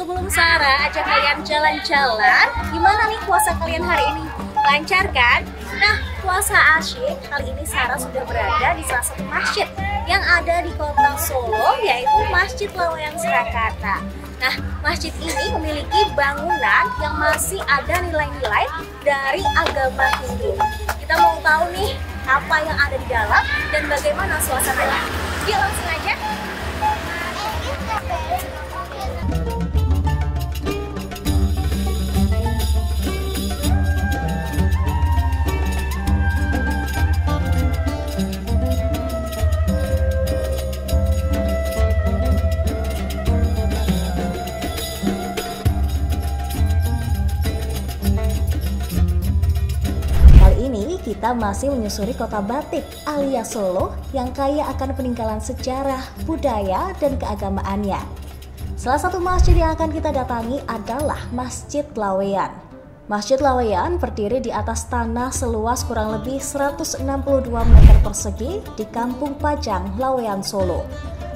Sebelum Sarah ajak kalian jalan-jalan, gimana nih puasa kalian hari ini? Lancar kan? Nah, puasa asyik kali ini Sarah sudah berada di salah satu masjid yang ada di kota Solo, yaitu Masjid Laweyan Surakarta. Nah, masjid ini memiliki bangunan yang masih ada nilai-nilai dari agama Hindu. Kita mau tahu nih apa yang ada di dalam dan bagaimana suasananya. Yuk langsung aja. Kita masih menyusuri kota batik alias Solo yang kaya akan peninggalan sejarah, budaya, dan keagamaannya. Salah satu masjid yang akan kita datangi adalah Masjid Laweyan. Masjid Laweyan berdiri di atas tanah seluas kurang lebih 162 meter persegi di Kampung Pajang, Laweyan, Solo.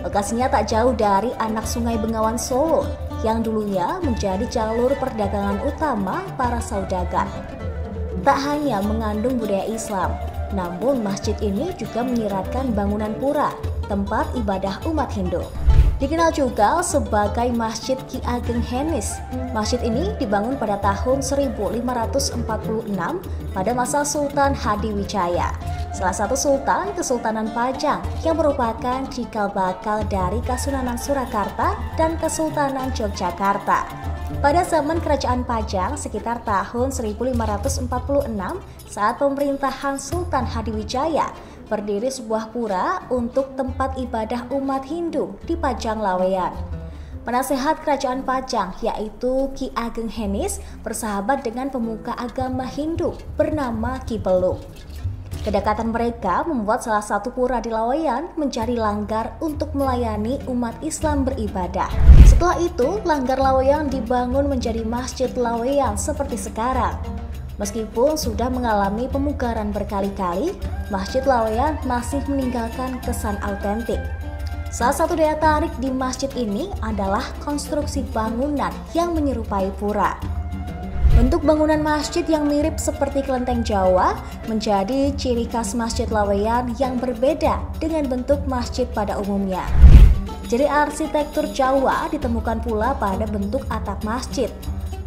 Lokasinya tak jauh dari anak Sungai Bengawan Solo yang dulunya menjadi jalur perdagangan utama para saudagar. Tak hanya mengandung budaya Islam, namun masjid ini juga menyiratkan bangunan pura, tempat ibadah umat Hindu. Dikenal juga sebagai Masjid Ki Ageng Henis. Masjid ini dibangun pada tahun 1546 pada masa Sultan Hadiwijaya, salah satu sultan Kesultanan Pajang yang merupakan cikal bakal dari Kasunanan Surakarta dan Kesultanan Yogyakarta. Pada zaman Kerajaan Pajang sekitar tahun 1546 saat pemerintahan Sultan Hadiwijaya, berdiri sebuah pura untuk tempat ibadah umat Hindu di Pajang Laweyan. Penasehat Kerajaan Pajang yaitu Ki Ageng Henis bersahabat dengan pemuka agama Hindu bernama Ki Pelung. Kedekatan mereka membuat salah satu pura di Laweyan menjadi langgar untuk melayani umat Islam beribadah. Setelah itu, langgar Laweyan dibangun menjadi Masjid Laweyan seperti sekarang. Meskipun sudah mengalami pemugaran berkali-kali, Masjid Laweyan masih meninggalkan kesan autentik. Salah satu daya tarik di masjid ini adalah konstruksi bangunan yang menyerupai pura. Bentuk bangunan masjid yang mirip seperti kelenteng Jawa menjadi ciri khas Masjid Laweyan yang berbeda dengan bentuk masjid pada umumnya. Jadi arsitektur Jawa ditemukan pula pada bentuk atap masjid.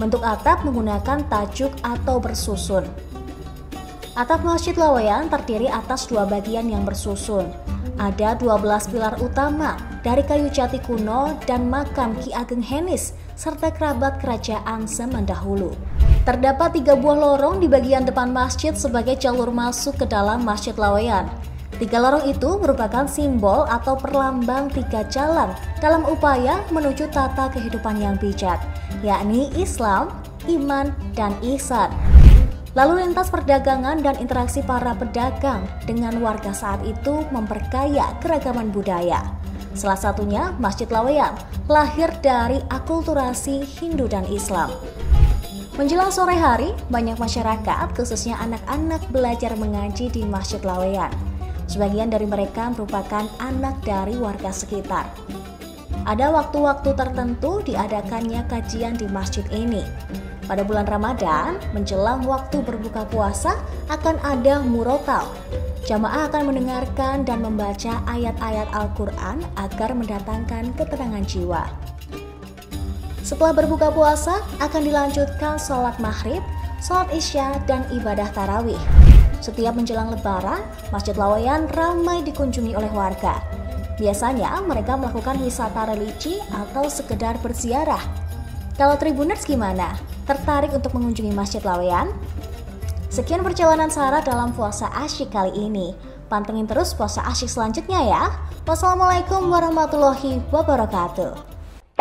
Bentuk atap menggunakan tajuk atau bersusun. Atap Masjid Laweyan terdiri atas dua bagian yang bersusun. Ada 12 pilar utama dari kayu jati kuno dan makam Ki Ageng Henis serta kerabat kerajaan zaman dahulu. Terdapat 3 buah lorong di bagian depan masjid sebagai jalur masuk ke dalam Masjid Laweyan. 3 lorong itu merupakan simbol atau perlambang 3 jalan dalam upaya menuju tata kehidupan yang bijak, yakni Islam, iman, dan ihsan. Lalu lintas perdagangan dan interaksi para pedagang dengan warga saat itu memperkaya keragaman budaya. Salah satunya Masjid Laweyan, lahir dari akulturasi Hindu dan Islam. Menjelang sore hari, banyak masyarakat, khususnya anak-anak, belajar mengaji di Masjid Laweyan. Sebagian dari mereka merupakan anak dari warga sekitar. Ada waktu-waktu tertentu diadakannya kajian di masjid ini. Pada bulan Ramadan, menjelang waktu berbuka puasa, akan ada murotal. Jamaah akan mendengarkan dan membaca ayat-ayat Al-Quran agar mendatangkan ketenangan jiwa. Setelah berbuka puasa, akan dilanjutkan sholat maghrib, sholat isya, dan ibadah tarawih. Setiap menjelang lebaran, Masjid Laweyan ramai dikunjungi oleh warga. Biasanya mereka melakukan wisata religi atau sekedar berziarah. Kalau Tribuners gimana? Tertarik untuk mengunjungi Masjid Laweyan? Sekian perjalanan Sarah dalam puasa asyik kali ini. Pantengin terus puasa asyik selanjutnya ya. Wassalamualaikum warahmatullahi wabarakatuh.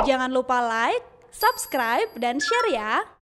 Jangan lupa like, subscribe, dan share ya.